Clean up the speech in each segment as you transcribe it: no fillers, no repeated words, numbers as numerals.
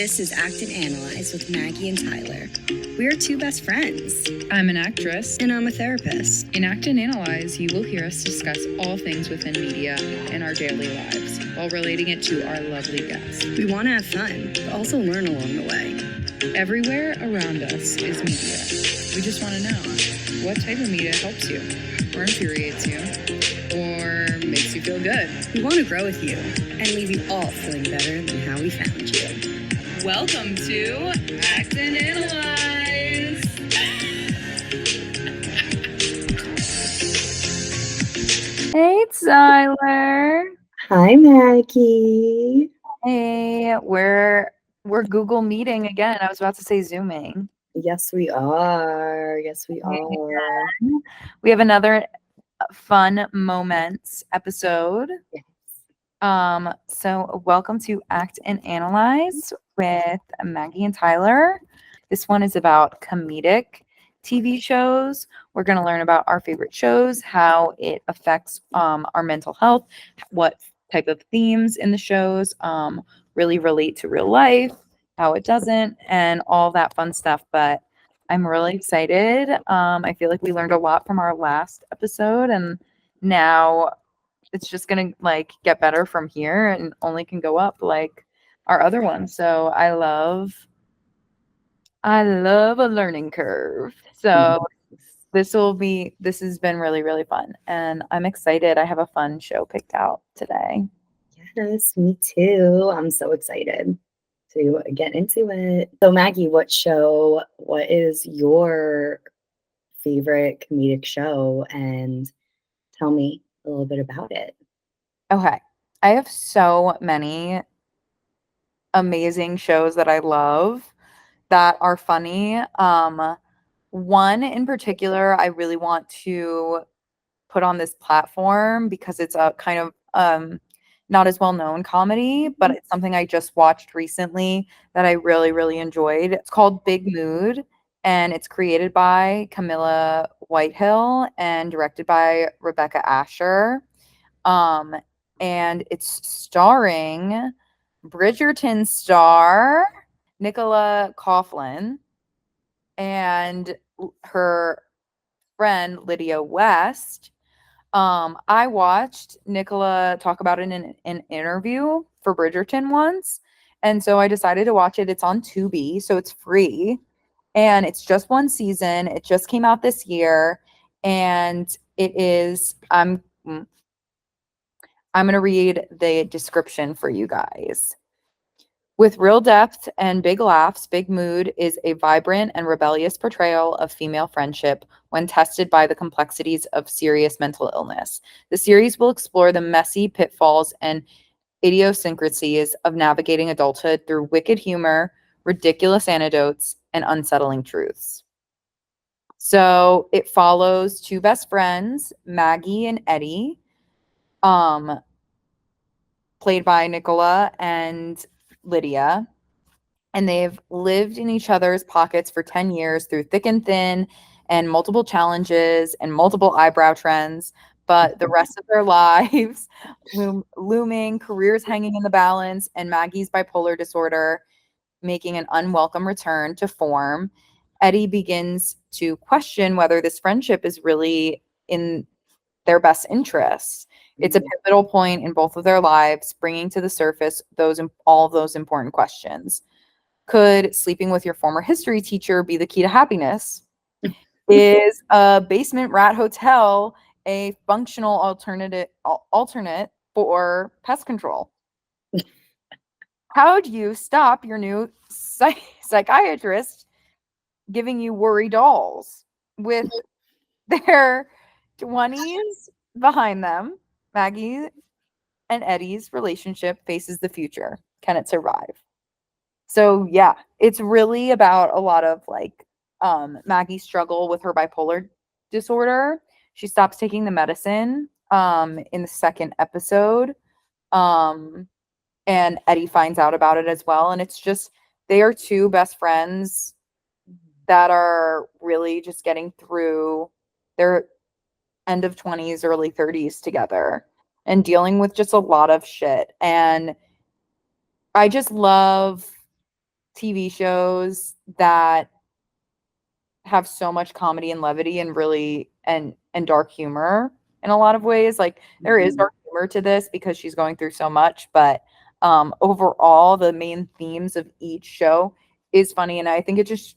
This is Act and Analyze with Maggie and Tyler. We're two best friends. I'm an actress. And I'm a therapist. In Act and Analyze, you will hear us discuss all things within media and our daily lives, while relating it to our lovely guests. We want to have fun, but also learn along the way. Everywhere around us is media. We just want to know, what type of media helps you, or infuriates you, or makes you feel good? We want to grow with you and leave you all feeling better than how we found you. Welcome to Act and Analyze. Hey, Tyler. Hi, Maggie. Hey, we're Google Meeting again. I was about to say Zooming. Yes, we are. We have another fun moments episode. Yes. So welcome to Act and Analyze with Maggie and Tyler. This one is about comedic TV shows. We're going to learn about our favorite shows, how it affects our mental health, what type of themes in the shows really relate to real life, how it doesn't, and all that fun stuff. But I'm really excited. I feel like we learned a lot from our last episode, and now it's just gonna get better from here and only can go up like our other one. So I love a learning curve. So this has been really, really fun, and I'm excited. I have a fun show picked out today. Yes, me too. I'm so excited to get into it. So Maggie, what is your favorite comedic show? And tell me a little bit about it. Okay. I have so many amazing shows that I love that are funny. One in particular I really want to put on this platform because it's a kind of not as well-known comedy, but it's something I just watched recently that I really, really enjoyed. It's called Big Mood, and it's created by Camilla Whitehill and directed by Rebecca Asher. And it's starring Bridgerton star Nicola Coughlan and her friend Lydia West. I watched Nicola talk about it in an interview for Bridgerton once, and so I decided to watch it. It's on Tubi, so it's free, and it's just one season. It just came out this year, and it is I'm going to read the description for you guys. With real depth and big laughs, Big Mood is a vibrant and rebellious portrayal of female friendship when tested by the complexities of serious mental illness. The series will explore the messy pitfalls and idiosyncrasies of navigating adulthood through wicked humor, ridiculous anecdotes, and unsettling truths. So it follows two best friends, Maggie and Eddie, played by Nicola and Lydia, and they've lived in each other's pockets for 10 years through thick and thin and multiple challenges and multiple eyebrow trends, but the rest of their lives looming, careers hanging in the balance, and Maggie's bipolar disorder making an unwelcome return to form. Eddie begins to question whether this friendship is really in their best interests. It's a pivotal point in both of their lives, bringing to the surface all of those important questions. Could sleeping with your former history teacher be the key to happiness? Is a basement rat hotel a functional alternate for pest control? How do you stop your new psychiatrist giving you worry dolls? With their 20s behind them, Maggie and Eddie's relationship faces the future. Can it survive? So yeah, it's really about a lot of Maggie's struggle with her bipolar disorder. She stops taking the medicine in the second episode. And Eddie finds out about it as well. And it's just, they are two best friends that are really just getting through their end of 20s, early 30s together and dealing with just a lot of shit. And I just love TV shows that have so much comedy and levity and really and dark humor in a lot of ways. Like there is Mhm. dark humor to this because she's going through so much, but overall the main themes of each show is funny, and I think it just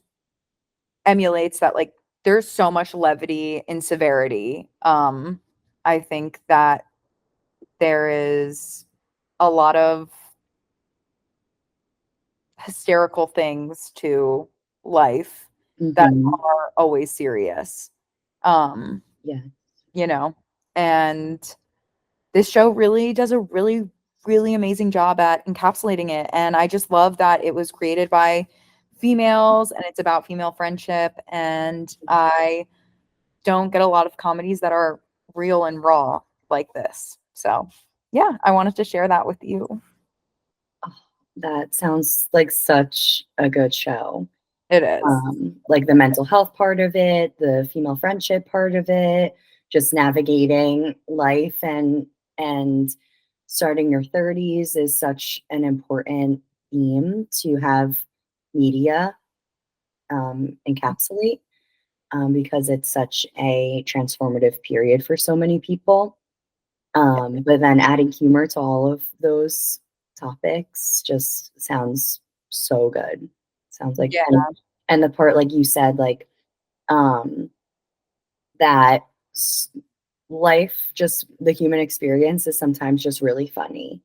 emulates that, like, there's so much levity in severity. I think that there is a lot of hysterical things to life that Mhm. are always serious. Um, Yeah. you know, and this show really does a really, really amazing job at encapsulating it. And I just love that it was created by females and it's about female friendship. And I don't get a lot of comedies that are real and raw like this. So, yeah, I wanted to share that with you. Oh, that sounds like such a good show. It is. Like the mental health part of it, the female friendship part of it, just navigating life and starting your 30s is such an important theme to have media encapsulate because it's such a transformative period for so many people. But then adding humor to all of those topics just sounds so good. Sounds like Yeah. and the part like you said, like um, that s- life, just the human experience is sometimes just really funny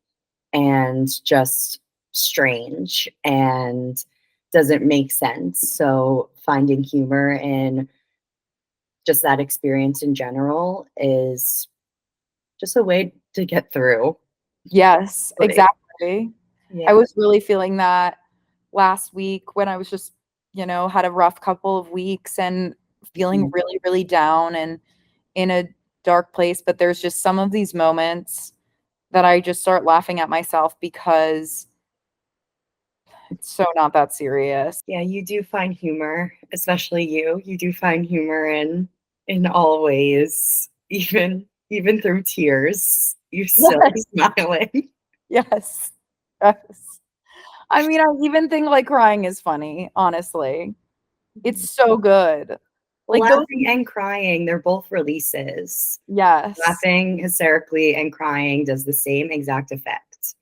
and just strange and doesn't make sense. So finding humor in just that experience in general is just a way to get through. Yes, Like, exactly. I yeah. was really feeling that last week when I was just, had a rough couple of weeks and feeling Mhm. really, really down and in a dark place. But there's just some of these moments that I just start laughing at myself because it's so not that serious. Yeah, you do find humor, especially you. You do find humor in all ways, even through tears. You're still Yes, smiling. yes, yes. I mean, I even think like crying is funny, honestly. It's so good. Well, Like those, laughing and crying, they're both releases. yes, Laughing hysterically and crying does the same exact effect,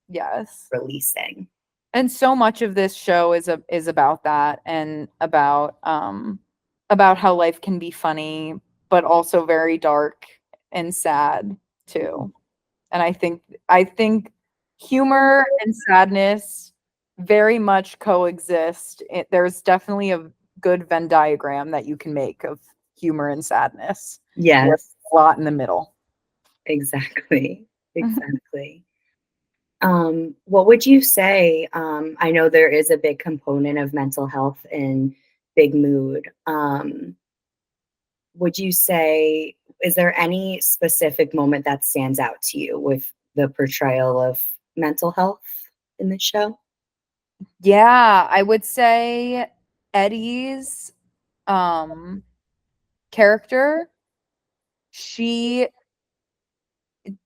yes. releasing. And so much of this show is about that and about how life can be funny but also very dark and sad Mhm. too. And I think humor and sadness very much coexist. There's definitely a good Venn diagram that you can make of humor and sadness. Where Yes, a lot in the middle. exactly. Exactly. What would you say? I know there is a big component of mental health in big mood. Would you say, is there any specific moment that stands out to you with the portrayal of mental health in the show? Yeah, I would say Eddie's um character, she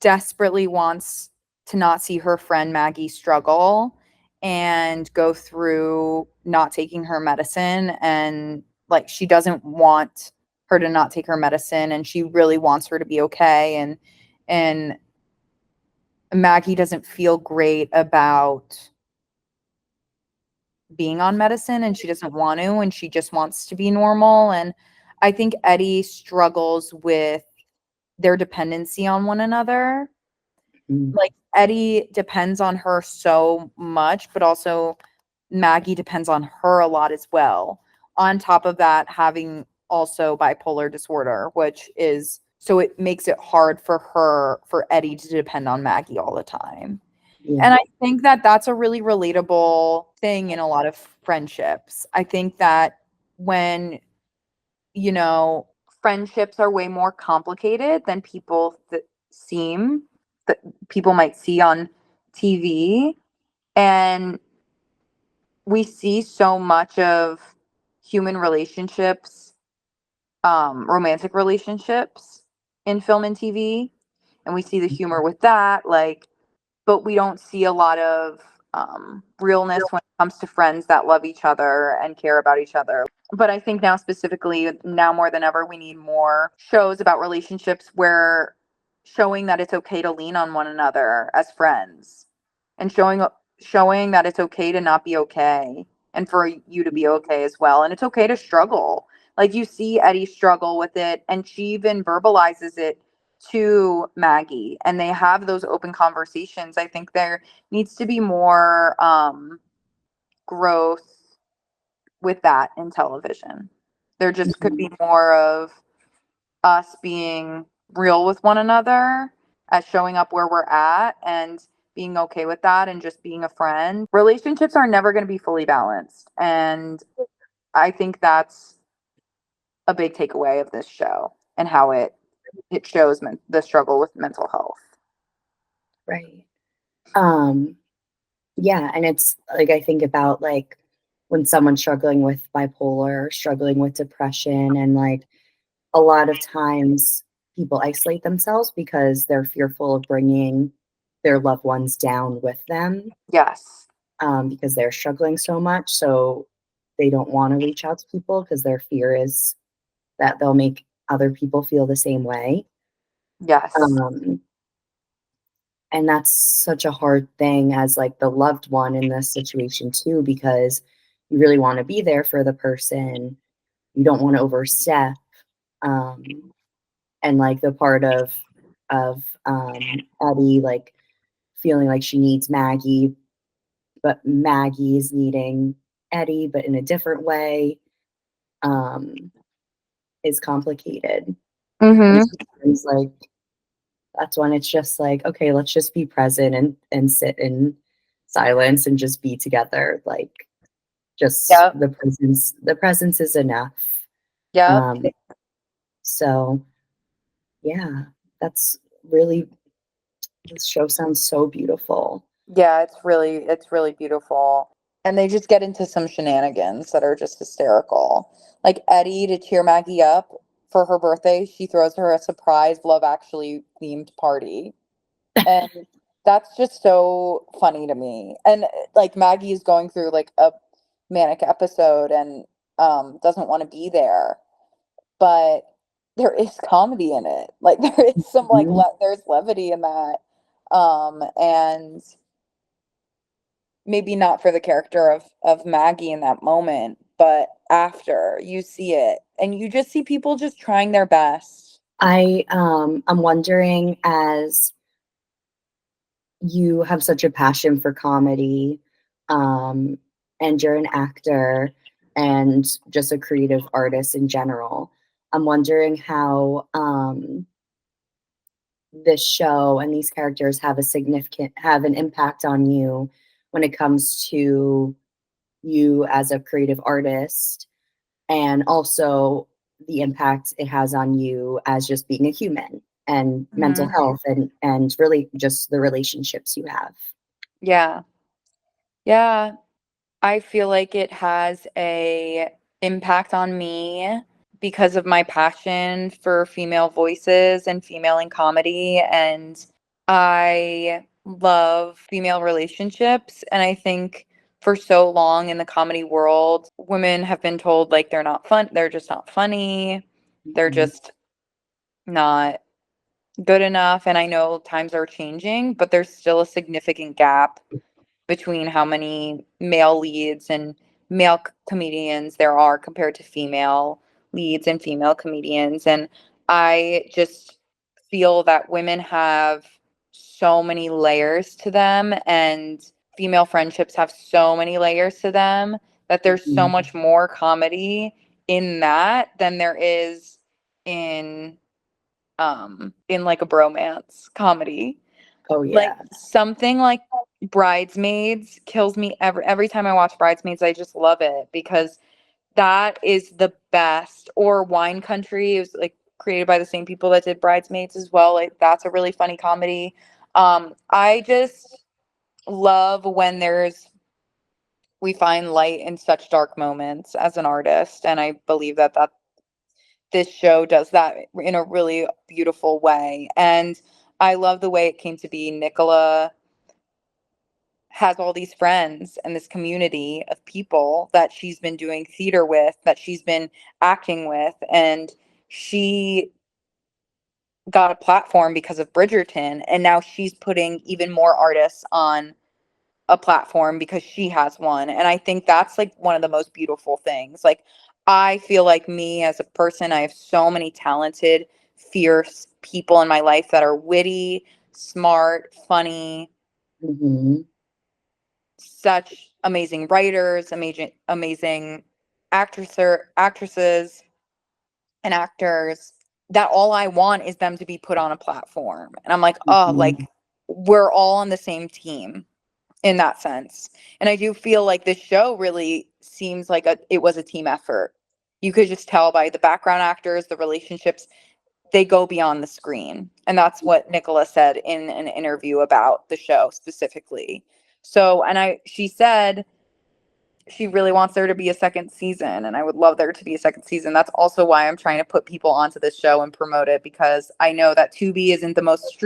desperately wants to not see her friend Maggie struggle and go through not taking her medicine, and like she doesn't want her to not take her medicine and she really wants her to be okay, and Maggie doesn't feel great about being on medicine and she doesn't want to and she just wants to be normal. And I think Eddie struggles with their dependency on one another. Mm, Like Eddie depends on her so much, but also Maggie depends on her a lot as well. On top of that, having also bipolar disorder, which is so it makes it hard for Eddie to depend on Maggie all the time. yeah. And I think that that's a really relatable thing in a lot of friendships. I think that when, you know, friendships are way more complicated than seem that people might see on TV. And we see so much of human relationships, romantic relationships in film and TV. And we see the humor with that, like, but we don't see a lot of realness when it comes to friends that love each other and care about each other. But I think now, specifically, now more than ever, we need more shows about relationships where showing that it's okay to lean on one another as friends, and showing that it's okay to not be okay, and for you to be okay as well, and it's okay to struggle. Like, you see Eddie struggle with it, and she even verbalizes it to Maggie, and they have those open conversations. I think there needs to be more growth with that in television. There just could be more of us being real with one another, as showing up where we're at and being okay with that and just being a friend. Relationships are never going to be fully balanced. And I think that's a big takeaway of this show, and how it shows the struggle with mental health. Right. Um, yeah, and it's like I think about like when someone's struggling with bipolar, struggling with depression, and like a lot of times people isolate themselves because they're fearful of bringing their loved ones down with them, Yes. because they're struggling so much. So they don't want to reach out to people because their fear is that they'll make other people feel the same way. Yes. Um, and that's such a hard thing as like the loved one in this situation too, because you really want to be there for the person. You don't want to overstep. Um, and like the part of Eddie like feeling like she needs Maggie, but Maggie's needing Eddie, but in a different way, um, is complicated. And Mm-hmm. sometimes like that's when it's just like, okay, let's just be present and sit in silence and just be together. Like just Yep. the presence is enough. Yep. Um, so yeah, that's really this show sounds so beautiful. Yeah, it's really beautiful. And they just get into some shenanigans that are just hysterical. Like, Eddie, to cheer Maggie up for her birthday, she throws her a surprise Love Actually themed party. And that's just so funny to me. And like, Maggie is going through like a manic episode and doesn't want to be there. But there is comedy in it. Like, there is some like Mhm. there's levity in that. And maybe not for the character of Maggie in that moment, but after you see it and you just see people just trying their best. I'm wondering, as you have such a passion for comedy, um, and you're an actor and just a creative artist in general. I'm wondering how this show and these characters have an impact on you when it comes to you as a creative artist, and also the impact it has on you as just being a human and mental Mhm. health and really just the relationships you have. Yeah. Yeah. I feel like it has a impact on me because of my passion for female voices and female in comedy, and I love female relationships. And I think for so long in the comedy world, women have been told like they're just not funny, they're Mhm. just not good enough. And I know times are changing, but there's still a significant gap between how many male leads and male comedians there are compared to female leads and female comedians. And I just feel that women have so many layers to them, and female friendships have so many layers to them, that there's so Mhm. much more comedy in that than there is in like a bromance comedy. Oh, Like, yeah. something like Bridesmaids kills me every time I watch Bridesmaids. I just love it because that is the best. Or Wine Country is like created by the same people that did Bridesmaids as well. Like, that's a really funny comedy. I just love when we find light in such dark moments as an artist, and I believe that this show does that in a really beautiful way. And I love the way it came to be. Nicola has all these friends and this community of people that she's been doing theater with, that she's been acting with, and she got a platform because of Bridgerton, and now she's putting even more artists on a platform because she has one. And I think that's like one of the most beautiful things. Like, I feel like me as a person, I have so many talented, fierce people in my life that are witty, smart, funny, Mhm. such amazing writers, amazing actresses and actors, that all I want is them to be put on a platform. And I'm like, oh, Mhm. like we're all on the same team in that sense. And I do feel like this show really seems like it was a team effort. You could just tell by the background actors, the relationships, they go beyond the screen. And that's what Nicola said in an interview about the show specifically. So, and she said she really wants there to be a second season, and I would love there to be a second season. That's also why I'm trying to put people onto this show and promote it, because I know that Tubi isn't the most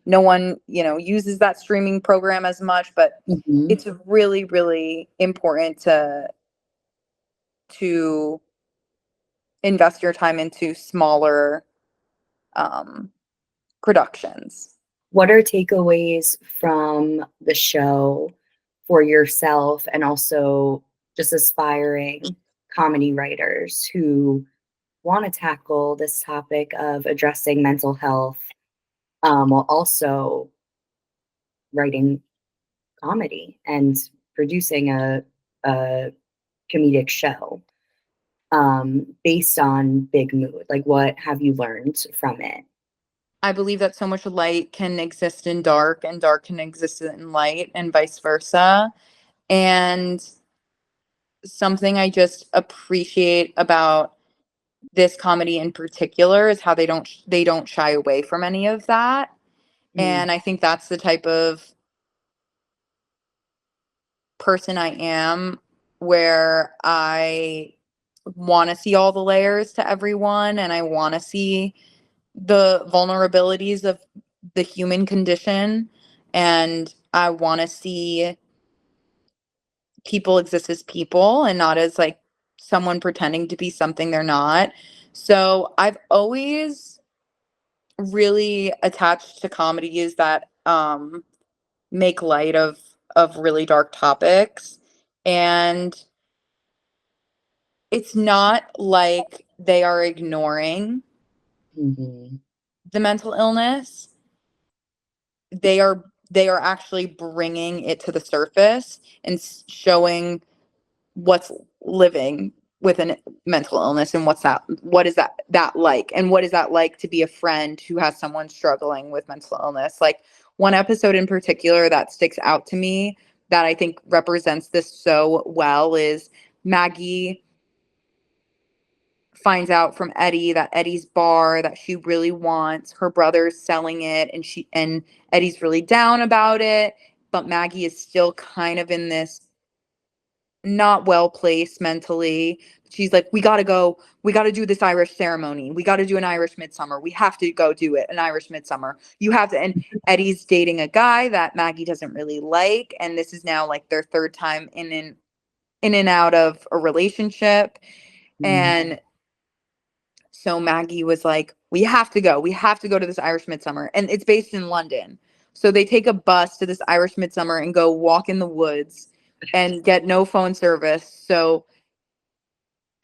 no one, uses that streaming program as much, but Mhm. it's really, really important to invest your time into smaller um, productions. What are takeaways from the show for yourself and also just aspiring comedy writers who want to tackle this topic of addressing mental health, while also writing comedy and producing a comedic show, based on Big Mood? Like, what have you learned from it? I believe that so much light can exist in dark, and dark can exist in light, and vice versa. And something I just appreciate about this comedy in particular is how they don't shy away from any of that. Mm. And I think that's the type of person I am, where I want to see all the layers to everyone, and I want to see the vulnerabilities of the human condition, and I want to see people exist as people and not as like someone pretending to be something they're not. So I've always really attached to comedies that make light of really dark topics, and it's not like they are ignoring Mhm. the mental illness. They are actually bringing it to the surface and showing what's living with a mental illness, and what is that like, and what is that like to be a friend who has someone struggling with mental illness. Like, one episode in particular that sticks out to me that I think represents this so well is Maggie finds out from Eddie that Eddie's bar that she really wants, her brother's selling it, and Eddie's really down about it, but Maggie is still kind of in this not well placed mentally. She's like, we got to go. We got to do this Irish ceremony. We got to do an Irish midsummer. We have to go do it. An Irish midsummer. You have to. And Eddie's dating a guy that Maggie doesn't really like. And this is now like their third time in and out of a relationship. Mm. And so Maggie was like, we have to go. We have to go to this Irish midsummer. And it's based in London. So they take a bus to this Irish midsummer and go walk in the woods and get no phone service. So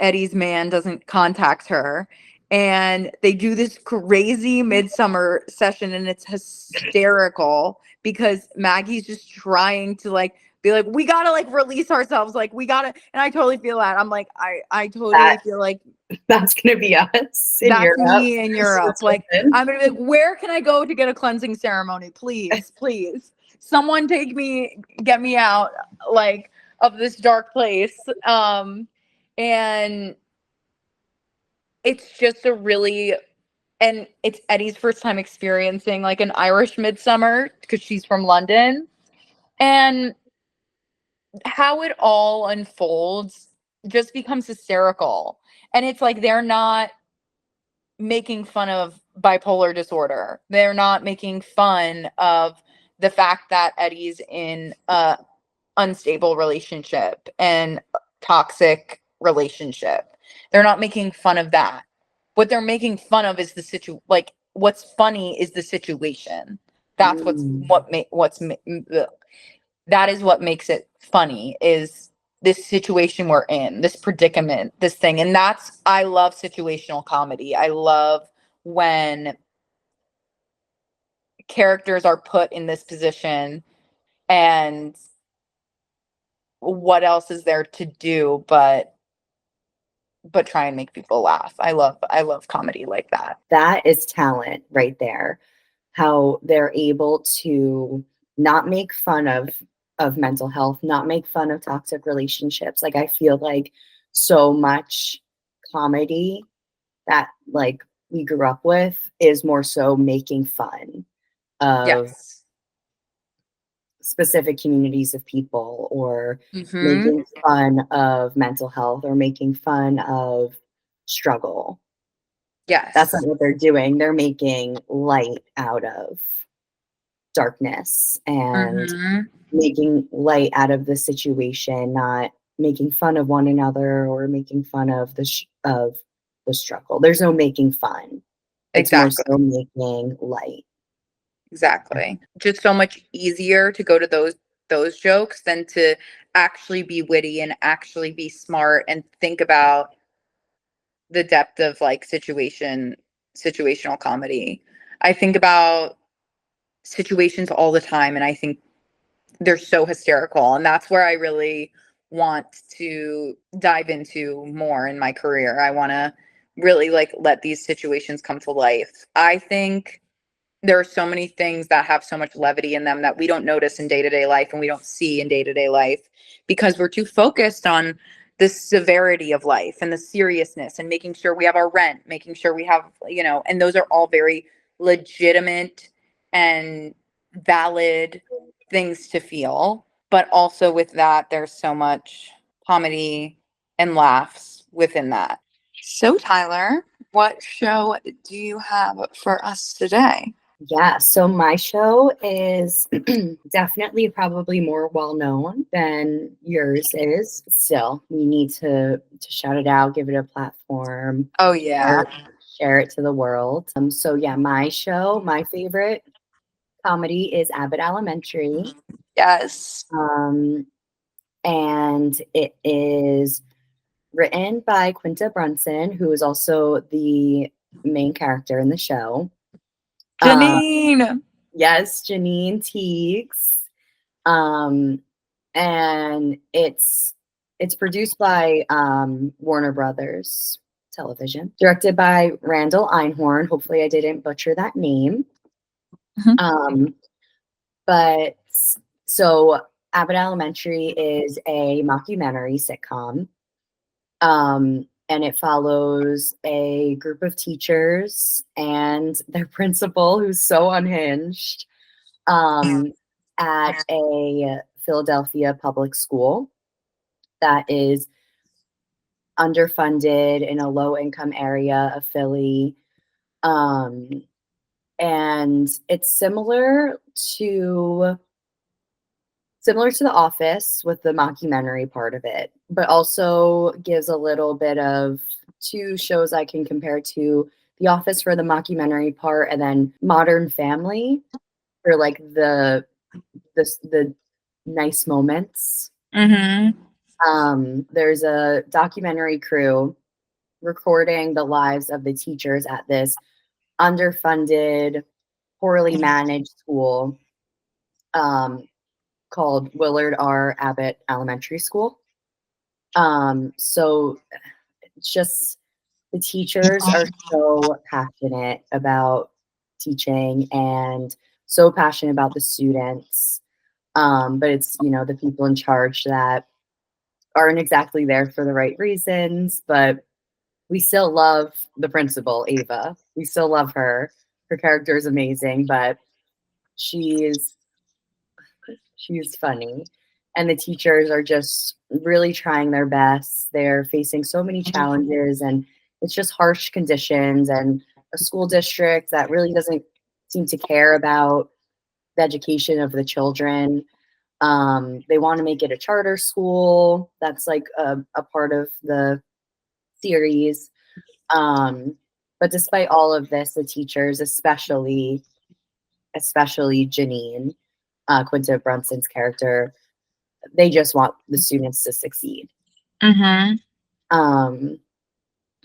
Eddie's man doesn't contact her. And they do this crazy midsummer session, and it's hysterical because Maggie's just trying to like be like, we gotta like release ourselves. Like, we gotta, and I totally feel that. I'm like, I totally That feel like that's gonna be us in that's Europe, me in Europe. Like, Switzerland. I'm gonna be like, where can I go to get a cleansing ceremony? Please, please. Someone get me out like of this dark place. And it's just and it's Eddie's first time experiencing like an Irish midsummer because she's from London. And how it all unfolds just becomes hysterical. And it's like they're not making fun of bipolar disorder. They're not making fun of the fact that Eddie's in a unstable relationship and toxic relationship. They're not making fun of that. What they're making fun of is like what's funny is the situation. That's that is what makes it funny, is this situation we're in, this predicament, this thing. And I love situational comedy. I love when characters are put in this position and what else is there to do but try and make people laugh. I love comedy like that. That is talent right there. How they're able to not make fun of mental health, not make fun of toxic relationships. Like I feel like so much comedy that like we grew up with is more so making fun of Yes. specific communities of people, or Mm-hmm. making fun of mental health, or making fun of struggle. Yes. That's not what they're doing. They're making light out of darkness and Mm-hmm. making light out of the situation, not making fun of one another or making fun of the struggle. There's no making fun. It's more Exactly. so making light. Exactly. Just so much easier to go to those jokes than to actually be witty and actually be smart and think about the depth of like situational comedy. I think about situations all the time and I think they're so hysterical, and that's where I really want to dive into more in my career. I want to really like let these situations come to life. I think there are so many things that have so much levity in them that we don't notice in day-to-day life and we don't see in day-to-day life because we're too focused on the severity of life and the seriousness and making sure we have our rent, making sure we have, and those are all very legitimate and valid things to feel. But also with that, there's so much comedy and laughs within that. So, Tyler, what show do you have for us today? Yeah, so my show is definitely probably more well known than yours is. Still, we need to shout it out, give it a platform, Oh yeah. share it to the world. So yeah, my show, my favorite comedy is Abbott Elementary. Yes. And it is written by Quinta Brunson, who is also the main character in the show. Janine. Yes, Janine Teagues. And it's produced by Warner Brothers Television, directed by Randall Einhorn. Hopefully I didn't butcher that name. Mhm. But so Abbott Elementary is a mockumentary sitcom. And it follows a group of teachers and their principal, who's so unhinged, at a Philadelphia public school that is underfunded in a low-income area of Philly. And it's similar to The Office with the mockumentary part of it, but also gives a little bit of two shows I can compare to: The Office for the mockumentary part, and then Modern Family for like the nice moments. There's a documentary crew recording the lives of the teachers at this underfunded, poorly managed school called Willard R. Abbott Elementary School. So it's just, the teachers are so passionate about teaching and so passionate about the students. But it's, the people in charge that aren't exactly there for the right reasons, but we still love the principal, Ava. We still love her. Her character is amazing, but she's funny. And the teachers are just really trying their best. They're facing so many challenges, and it's just harsh conditions and a school district that really doesn't seem to care about education of the children. They want to make it a charter school. That's like a part of the series. But despite all of this, the teachers, especially Janine, Quinta Brunson's character, they just want the students to succeed. Mm-hmm.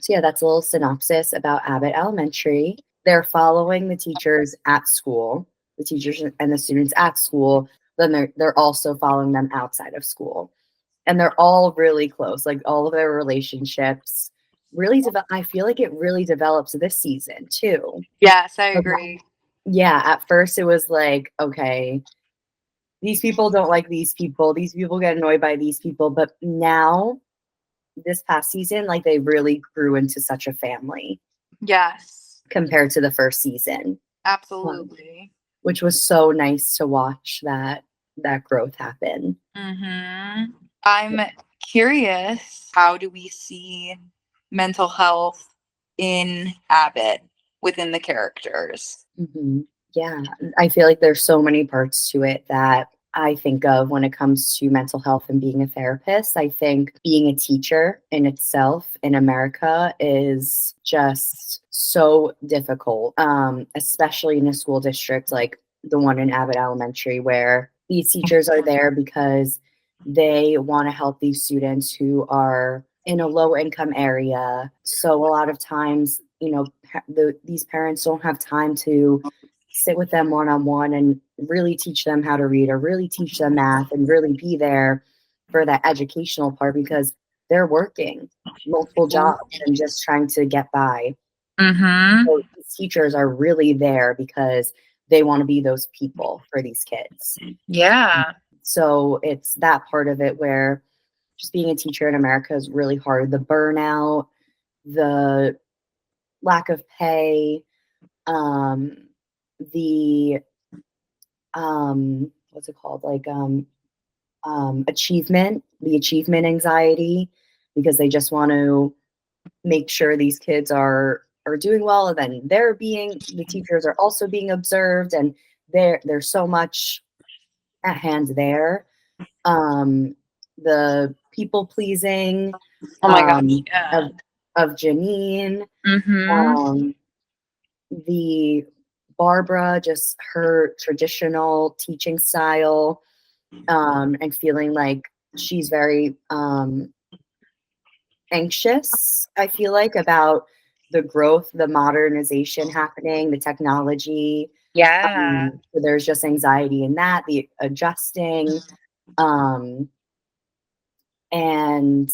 So yeah, that's a little synopsis about Abbott Elementary. They're following the teachers at school, the teachers and the students at school. Then they're also following them outside of school, and they're all really close. Like all of their relationships really develop. I feel like it really develops this season too. Yes, I agree. Yeah, at first it was like, okay, these people don't like these people. These people get annoyed by these people. But now, this past season, like they really grew into such a family Yes, compared to the first season, absolutely. which was so nice to watch that growth happen. Mm-hmm. I'm curious, how do we see mental health in Abbott within the characters? Mm-hmm. Yeah, I feel like there's so many parts to it that I think of when it comes to mental health and being a therapist. I think being a teacher in itself in America is just so difficult, especially in a school district like the one in Abbott Elementary, where these teachers are there because they want to help these students who are in a low income area. So a lot of times, these parents don't have time to sit with them one-on-one and really teach them how to read or really teach them math and really be there for that educational part because they're working multiple jobs and just trying to get by. Mm-hmm. So these teachers are really there because they want to be those people for these kids. Yeah. So it's that part of it where just being a teacher in America is really hard. The burnout, the lack of pay, the what's it called? Like the achievement anxiety, because they just want to make sure these kids are doing well, and then the teachers are also being observed, and there's so much at hand there. The people pleasing Oh my gosh, yeah. of Janine, Mm-hmm. the Barbara, just her traditional teaching style, and feeling like she's very anxious, I feel like, about the growth, the modernization happening, the technology. Yeah. So there's just anxiety in that, the adjusting, um, and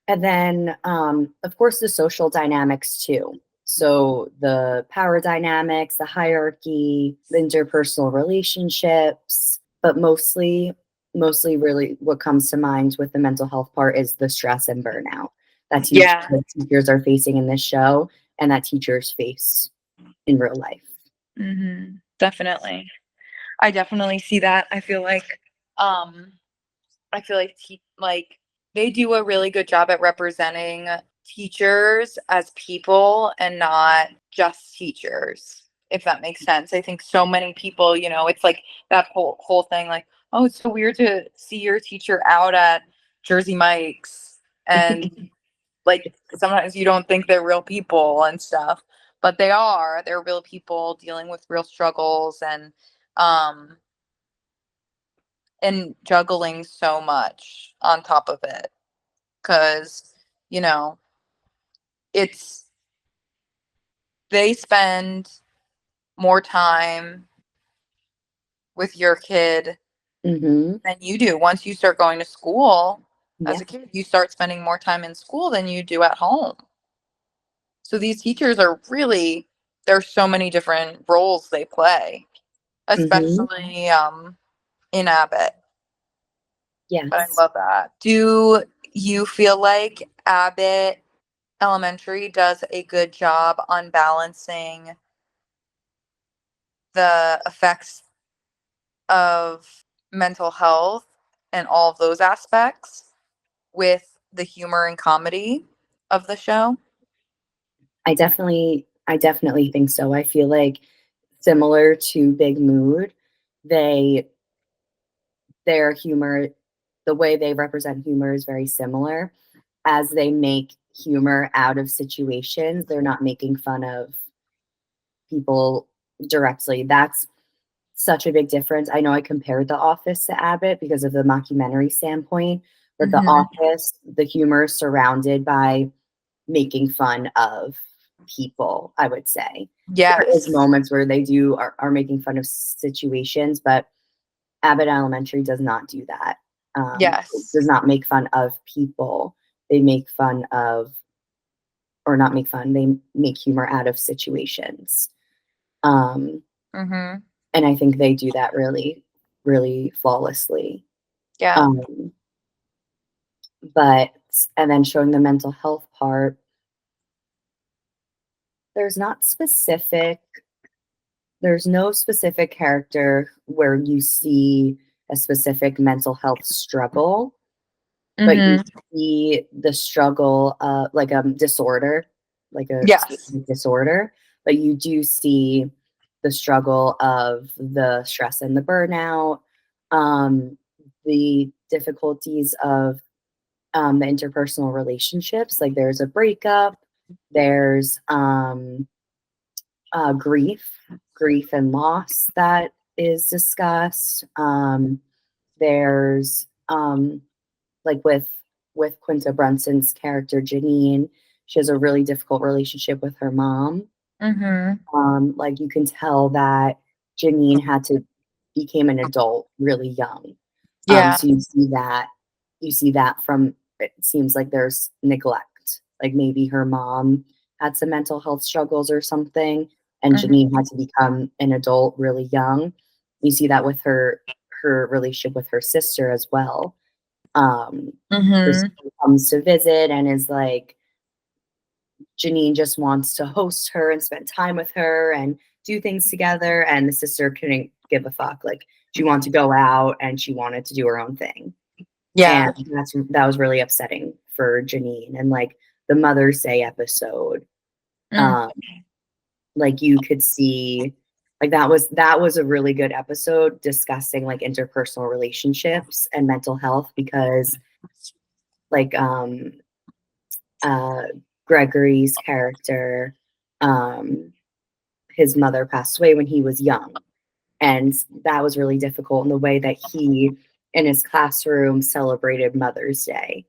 then of course the social dynamics too. So the power dynamics, the hierarchy, the interpersonal relationships, but mostly really what comes to mind with the mental health part is the stress and burnout that Yeah. teachers are facing in this show and that teachers face in real life. Mm-hmm. Definitely. I definitely see that. Um I feel like they do a really good job at representing teachers as people and not just teachers, if that makes sense. I think so many people, it's like that whole thing, like, oh, it's so weird to see your teacher out at Jersey Mike's, and like sometimes you don't think they're real people and stuff, but they are. They're real people dealing with real struggles um and juggling so much on top of it, because you know it's they spend more time with your kid Hmm. than you do. Once you start going to school as Yeah. a kid, you start spending more time in school than you do at home. So these teachers are really, there's so many different roles they play, Hmm. especially in Abbott. But I Yes. love that. Do you feel like Abbott Elementary does a good job on balancing the effects of mental health and all of those aspects with the humor and comedy of the show? I definitely think so. I feel like similar to Big Mood, they their humor, the way they represent humor is very similar. As they make humor out of situations, they're not making fun of people directly. That's such a big difference. I know I compared The Office to Abbott because of the mockumentary standpoint, but The Mhm. Office, the humor is surrounded by making fun of people, I would say. There is Yes. moments where they are making fun of situations, but Abbott Elementary does not do that. It Yes. does not make fun of people. They make fun of, or not make fun, they make humor out of situations. Um, Mhm. and I think they do that really, really flawlessly. Yeah. Um, but, and then showing the mental health part, there's not specific, there's no specific character where you see a specific mental health struggle, but you Mhm. see the struggle, like a disorder, like a Yes. specific disorder, but you do see the struggle of the stress and the burnout, um, the difficulties of the interpersonal relationships. Like there's a breakup, there's grief and loss that is discussed. There's like with Quinta Brunson's character Janine, she has a really difficult relationship with her mom. Mhm. Like you can tell that Janine had to became an adult really young. Yeah. So you see that from it seems like there's neglect. Like maybe her mom had some mental health struggles or something, and Mhm. Janine had to become an adult really young. You see that with her relationship with her sister as well. Her Mhm. sister comes to visit and is like, Janine just wants to host her and spend time with her and do things together. And the sister couldn't give a fuck. Like she wanted to go out and she wanted to do her own thing. And Yeah. that was really upsetting for Janine. And like the Mother's Day episode, Mm. um, like you could see like that was a really good episode discussing like interpersonal relationships and mental health because like uh Gregory's character, um his mother passed away when he was young. And that was really difficult in the way that he, in his classroom, celebrated Mother's Day.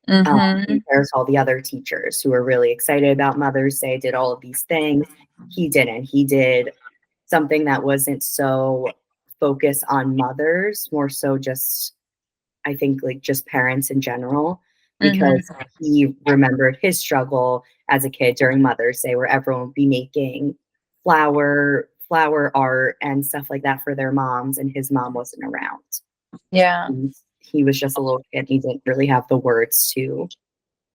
Mhm. Compared to all the other teachers who were really excited about Mother's Day, did all of these things. He didn't. He did something that wasn't so focused on mothers, more so just I think like just parents in general, Mhm. because he remembered his struggle as a kid during Mother's Day, where everyone would be making flower art and stuff like that for their moms, and his mom wasn't around. Yeah. And he was just a little kid. He didn't really have the words to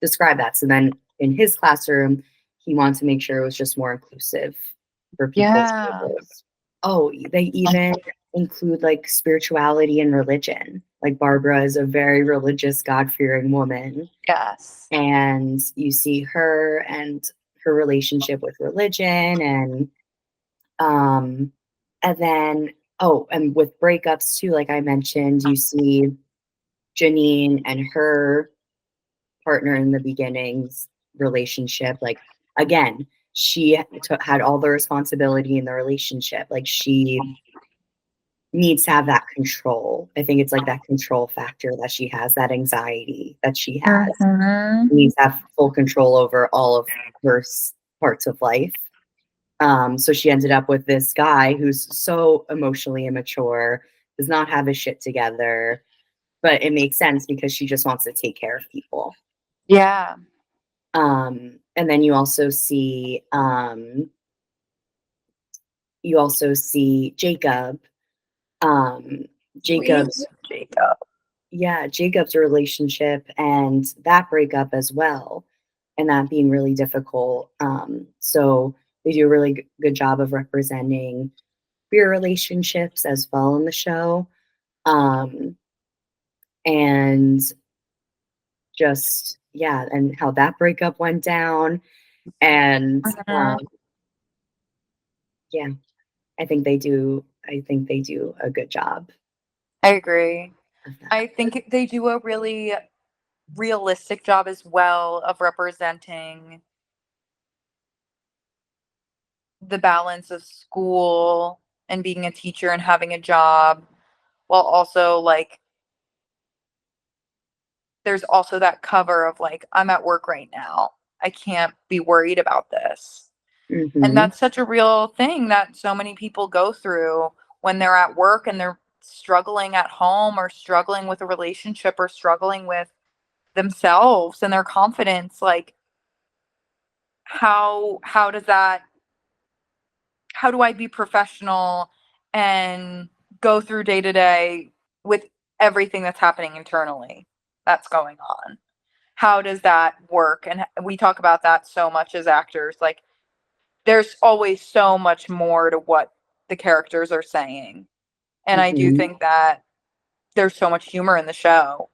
describe that. So then in his classroom, he wanted to make sure it was just more inclusive for people's Yeah. struggles. Oh, they even include like spirituality and religion. Like Barbara is a very religious, God-fearing woman, Yes. and you see her and her relationship with religion um and then oh, and with breakups too, like I mentioned, you see Janine and her partner in the beginnings relationship. Like again, she had all the responsibility in the relationship. Like she needs to have that control. I think it's like that control factor that she has, that anxiety that she has. Mhm. She needs to have full control over all of her parts of life. So she ended up with this guy who's so emotionally immature, does not have his shit together, but it makes sense because she just wants to take care of people. Yeah. And then you also see Jacob. Um, Sweet Jacob's Jacob. yeah, Jacob's relationship and that breakup as well, and that being really difficult. So they do a really good job of representing queer relationships as well in the show. Um, and just yeah, and how that breakup went down. And Mhm. yeah, I think they do. I think they do a good job I agree. of that. I think they do a really realistic job as well of representing the balance of school and being a teacher and having a job, while also like there's also that cover of like, I'm at work right now. I can't be worried about this. And Mhm. that's such a real thing that so many people go through when they're at work and they're struggling at home or struggling with a relationship or struggling with themselves and their confidence. Like, how does that how do I be professional and go through day to day with everything that's happening internally that's going on? How does that work? And we talk about that so much as actors. Like, there's always so much more to what the characters are saying. And I do Mhm. think that there's so much humor in the show.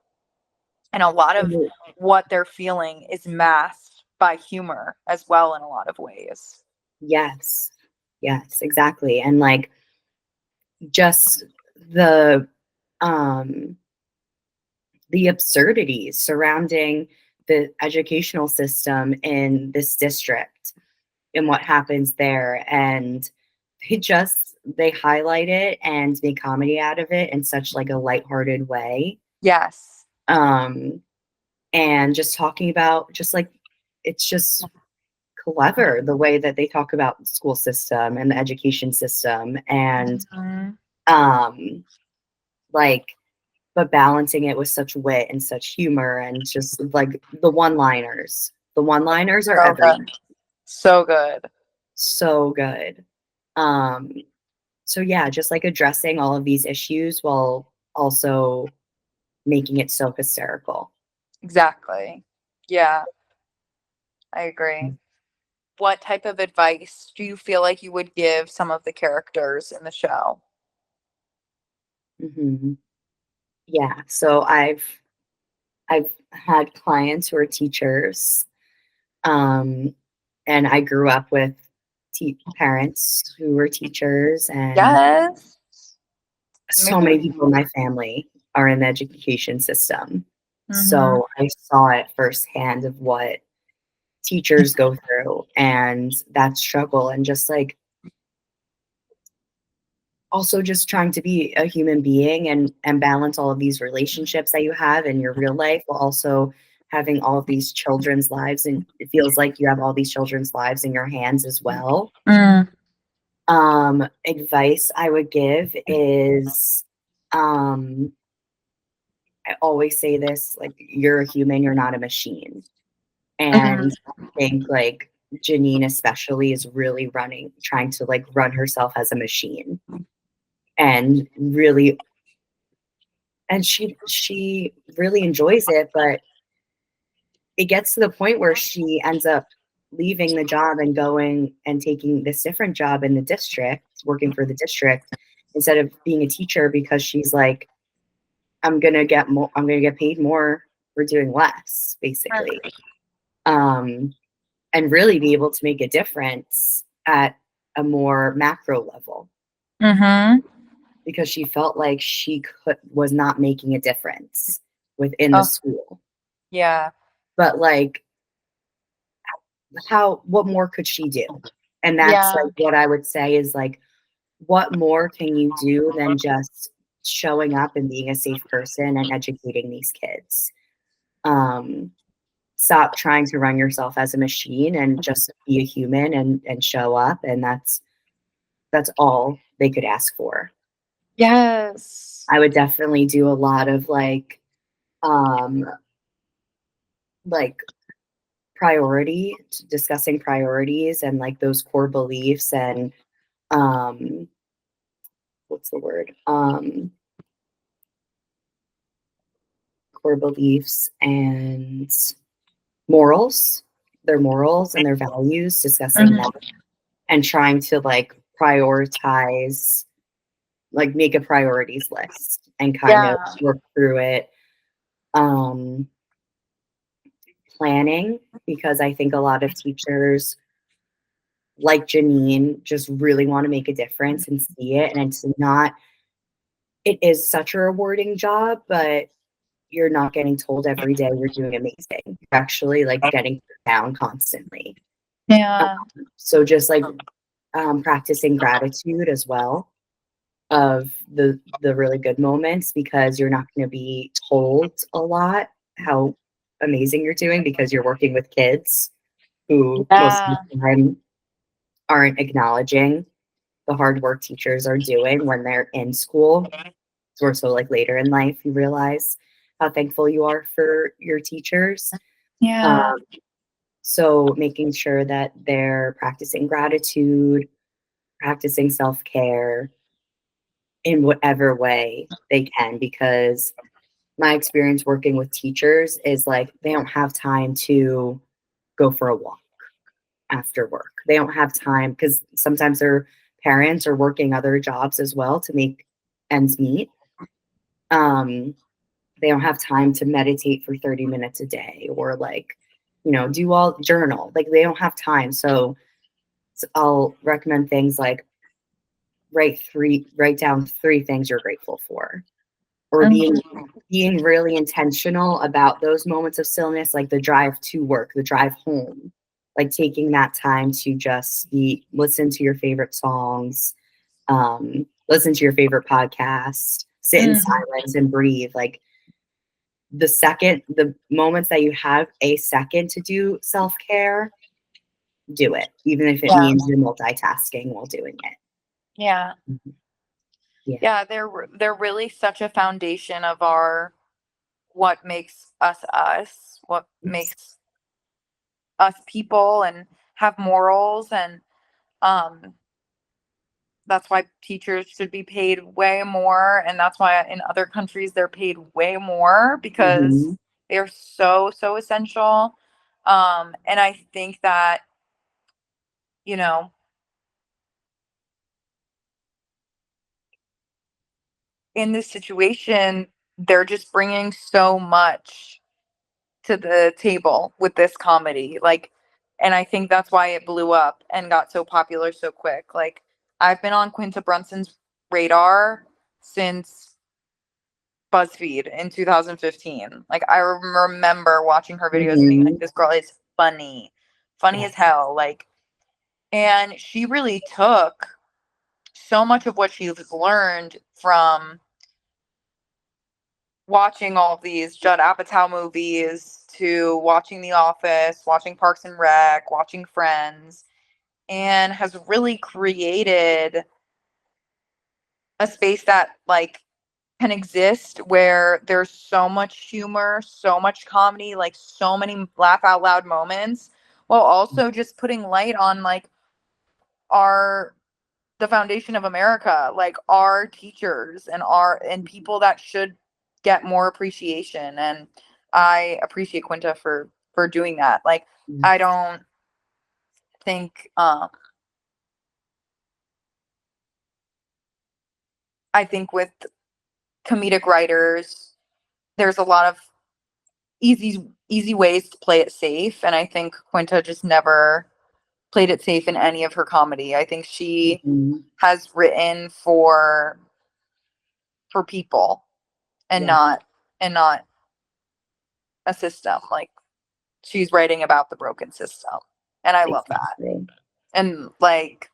And a lot of Mhm. what they're feeling is masked by humor as well in a lot of ways. Yes. Yes, exactly, and, like, just the, um the absurdities surrounding the educational system in this district and what happens there, and they highlight it and make comedy out of it in such, like, a lighthearted way, Yes. um, and just talking about just, like it's just clever the way that they talk about the school system and the education system and, Mhm. um, like but balancing it with such wit and such humor and just, like, the one-liners. The one-liners are So everything. good. So good. So good. Um, so yeah, just, like, addressing all of these issues while also making it so hysterical. Exactly. Yeah, I agree. What type of advice do you feel like you would give some of the characters in the show? Mhm. Yeah, so I've had clients who are teachers, um, and I grew up with parents who were teachers, and Yes. Me so many people in my family are in the education system. Mhm. So I saw it firsthand of what teachers go through and that struggle and just like also just trying to be a human being and balance all of these relationships that you have in your real life while also having all of these children's lives and it feels like you have all these children's lives in your hands as well. Mm. Advice I would give is um I always say this, like, you're a human, you're not a machine. Mhm. And I think, like, Janine especially is really trying to, like, run herself as a machine and really and she really enjoys it, but it gets to the point where she ends up leaving the job and going and taking this different job in the district, working for the district, instead of being a teacher because she's like, I'm gonna get paid more for doing less, basically. Um, and really be able to make a difference at a more macro level Mhm. because she felt like she was not making a difference within the Oh, school. yeah. But like what more could she do? And that's Yeah. like what I would say is like what more can you do than just showing up and being a safe person and educating these kids? Um, Stop trying to run yourself as a machine and just be a human and show up and that's all they could ask for. Yes. I would definitely do a lot of um like discussing priorities and like those core beliefs and um what's the word? Core beliefs and morals, their morals and their values, discussing Mhm. that and trying to like prioritize like make a priorities list and kind of Yeah. work through it. Um, Planning, because I think a lot of teachers like Janine, just really want to make a difference and see it. And it is such a rewarding job, but you're not getting told every day you're doing amazing. You're actually like getting down constantly. Yeah. So just like practicing gratitude as well of the really good moments, because you're not going to be told a lot how amazing you're doing, because you're working with kids who most of Yeah. the time aren't acknowledging the hard work teachers are doing when they're in school. Or so like later in life you realize how thankful you are for your teachers. Yeah. Um, so making sure that they're practicing gratitude, practicing self-care in whatever way they can, because my experience working with teachers is like they don't have time to go for a walk after work. They don't have time because sometimes their parents are working other jobs as well to make ends meet. They don't have time to meditate for 30 minutes a day, or like, do all journal. Like they don't have time. So I'll recommend things like write down 3 things you're grateful for, or being really intentional about those moments of stillness, like the drive to work, the drive home, like taking that time to just listen to your favorite songs, listen to your favorite podcast, sit in silence and breathe. Like the moments that you have a second to do self-care, do it, even if it Yeah. means you're multitasking while doing it. Yeah. Mhm. Yeah. Yeah. They're really such a foundation of our what makes us, what Yes. makes us people and have morals, and um that's why teachers should be paid way more, and that's why in other countries they're paid way more, because Mhm. they're so essential. And I think that, you know, in this situation they're just bringing so much to the table with this comedy, like, and I think that's why it blew up and got so popular so quick. Like, I've been on Quinta Brunson's radar since BuzzFeed in 2015. Like, I remember watching her videos and being like, Mhm. this girl is funny as Yes. hell. Like, and she really took so much of what she's learned from watching all of these Judd Apatow movies to watching The Office, watching Parks and Rec, watching Friends, and has really created a space that like can exist where there's so much humor, so much comedy, like so many laugh out loud moments, while also just putting light on like our the foundation of America, like our teachers and people that should get more appreciation. And I appreciate Quinta for doing that. Like, I Yes. don't think I think with comedic writers there's a lot of easy ways to play it safe, and I think Quinta just never played it safe in any of her comedy. I think she Mhm. has written for people, and Yeah, not a system. Like, she's writing about the broken system. And I love that. exactly. And like,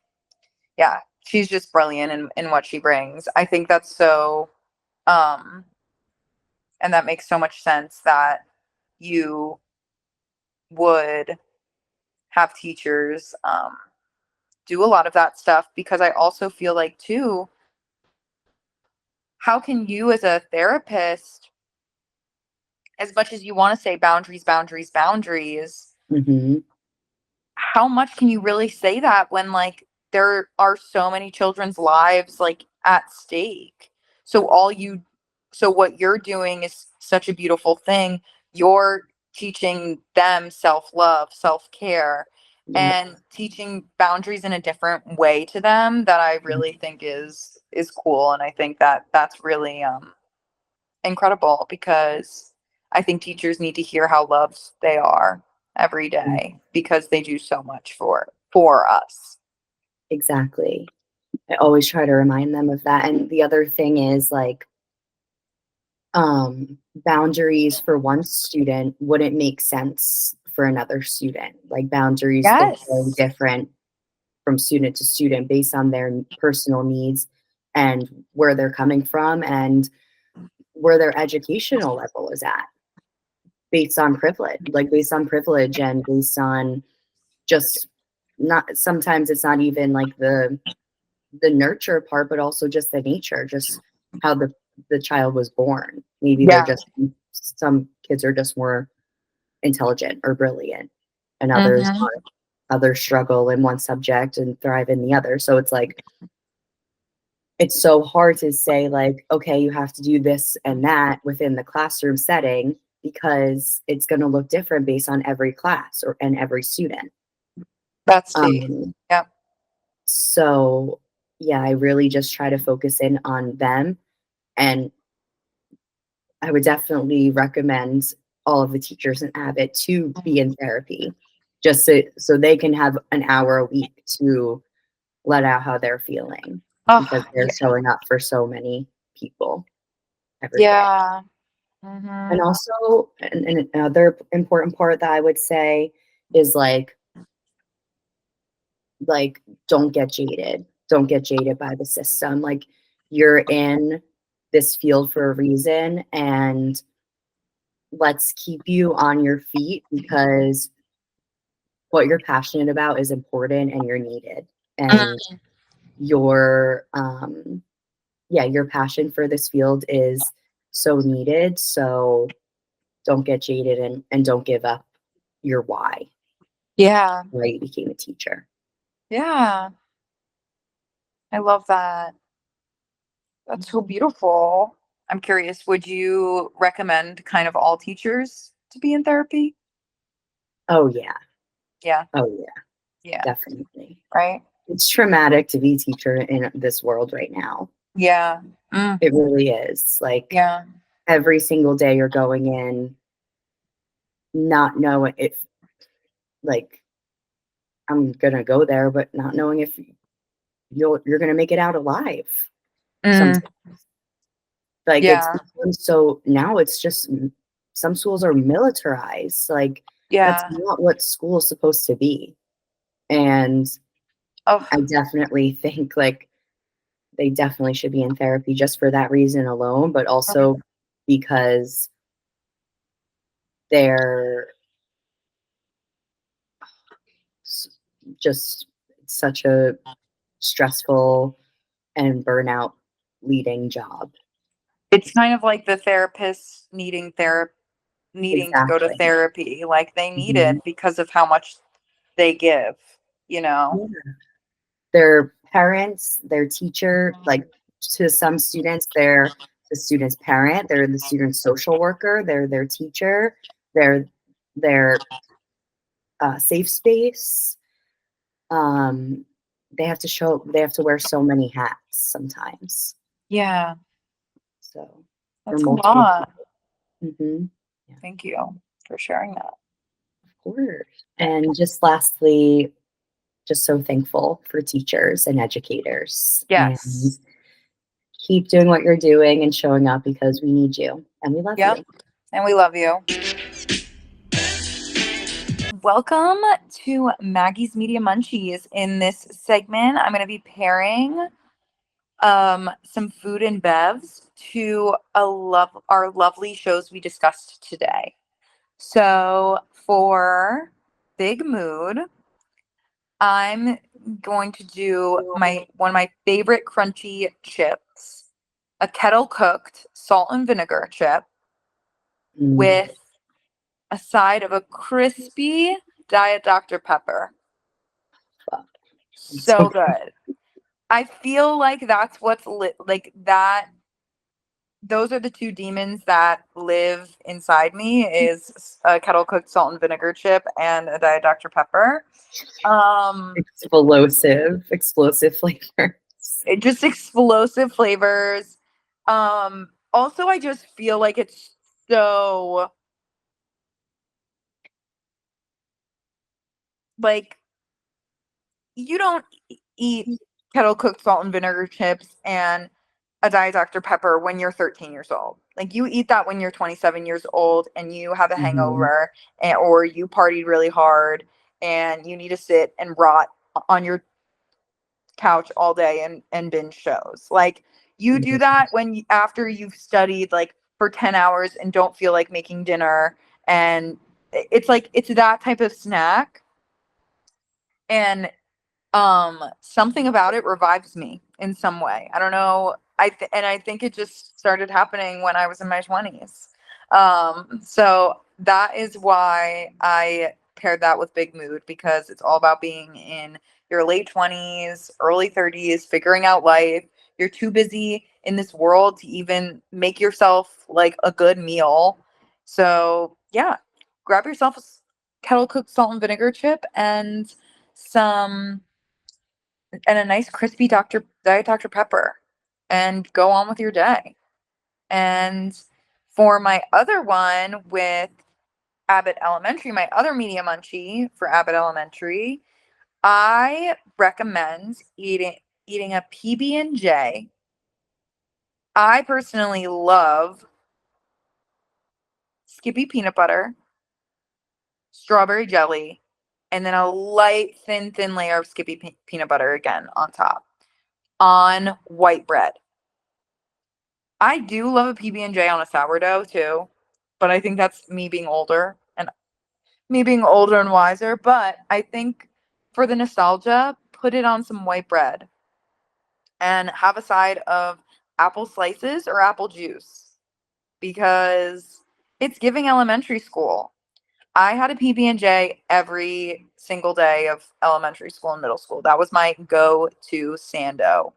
yeah, she's just brilliant in what she brings. I think that's so um and that makes so much sense that you would have teachers do a lot of that stuff, because I also feel like too, how can you as a therapist, as much as you want to say boundaries, Mhm. how much can you really say that when like there are so many children's lives like at stake? So what you're doing is such a beautiful thing. You're teaching them self-love, self-care, Yep. and teaching boundaries in a different way to them, that I Yep. really think is cool. And I think that that's really incredible, because I think teachers need to hear how loved they are every Yep. day, because they do so much for us. Exactly. I always try to remind them of that. And the other thing is like boundaries for one student wouldn't make sense for another student. Like boundaries look very Yes. different from student to student based on their personal needs and where they're coming from and where their educational level is at based on privilege and based on just not sometimes it's not even like the nurture part, but also just the nature, just how the child was born. Maybe they're Yeah. just some kids are just more intelligent or brilliant, and others Mm-hmm. aren't. Others struggle in one subject and thrive in the other. So it's like it's so hard to say like, okay, you have to do this and that within the classroom setting because it's going to look different based on every class or and every student. That's tea. Um, Yep. so yeah, I really just try to focus in on them. And I would definitely recommend all of the teachers in Abbott to be in therapy just so they can have an hour a week to let out how they're feeling because Oh, they're showing up for so many people every day. yeah. And Mm-hmm. also, and another important part that I would say is like don't get jaded. Don't get jaded by the system. Like you're in this field for a reason and let's keep you on your feet because what you're passionate about is important and you're needed. And your yeah, your passion for this field is so needed. So don't get jaded and don't give up your Yeah. why you became a teacher. Yeah. I love that. That's so beautiful. I'm curious, would you recommend kind of all teachers to be in therapy? Oh yeah. Yeah. Oh yeah, Yeah. definitely. Right? It's traumatic to be a teacher in this world right now. Yeah. Mm. It really is. Like Yeah. every single day you're going in not knowing if like I'm gonna go there, but not knowing if you're gonna make it out alive. Mm. Sometimes like it's Yeah. become so now it's just some schools are militarized. Like that's Yeah. not what school is supposed to be. And Oh, I definitely think like they definitely should be in therapy just for that reason alone, but also because they're s- just such a stressful and burnout leading job. it's kind of like the therapist needing to go to Exactly. therapy. Like they need Mhm. it because of how much they give, you know? Yeah. Their parents, their teacher, like to some students, they're the student's parent, they're the student's social worker, they're their teacher, they're their safe space. Um, they have to wear so many hats sometimes. Yeah. So for That's a multiple lot. people. Hmm. Yeah, Thank you for sharing that. of course. And just lastly, just so thankful for teachers and educators and Yes. keep doing what you're doing and showing up because we need you and we love Yep. you. And we love you. Welcome to Maggie's Media Munchies. In this segment, I'm going to be pairing some food and bevs to our lovely shows we discussed today. So for Big Mood, I'm going to do my one of my favorite crunchy chips, a kettle cooked salt and vinegar chip Mm, with a side of a crispy Diet Dr. Pepper. fuck. It's So so good. I feel like that's what's like that. Those are the two demons that live inside me is a kettle cooked salt and vinegar chip and a Diet Dr. Pepper. Um, explosive flavors. just explosive flavors. Also I just feel like it's so like you don't eat kettle cooked salt and vinegar chips and a Diet Dr. Pepper when you're 13 years old. Like you eat that when you're 27 years old and you have a Mhm. hangover or you partied really hard and you need to sit and rot on your couch all day and binge shows. Like you do Mhm. that when after you've studied like for 10 hours and don't feel like making dinner, and it's like it's that type of snack, and something about it revives me in some way. I don't know. And I think it just started happening when I was in my 20s. So that is why I paired that with Big Mood, because it's all about being in your late 20s, early 30s, figuring out life. You're too busy in this world to even make yourself like a good meal. So, yeah, grab yourself a kettle cooked salt and vinegar chip some and a nice crispy Diet Dr. Pepper and go on with your day. And for my other one with Abbott Elementary, my other media munchie for Abbott Elementary, I recommend eating a PB&J. I personally love Skippy peanut butter, strawberry jelly, and then a light thin layer of Skippy peanut butter again on top on white bread. I do love a PB&J on a sourdough too, but I think that's me being older and wiser. But I think for the nostalgia, put it on some white bread and have a side of apple slices or apple juice because it's giving elementary school. I had a PB&J every single day of elementary school and middle school. That was my go-to sando.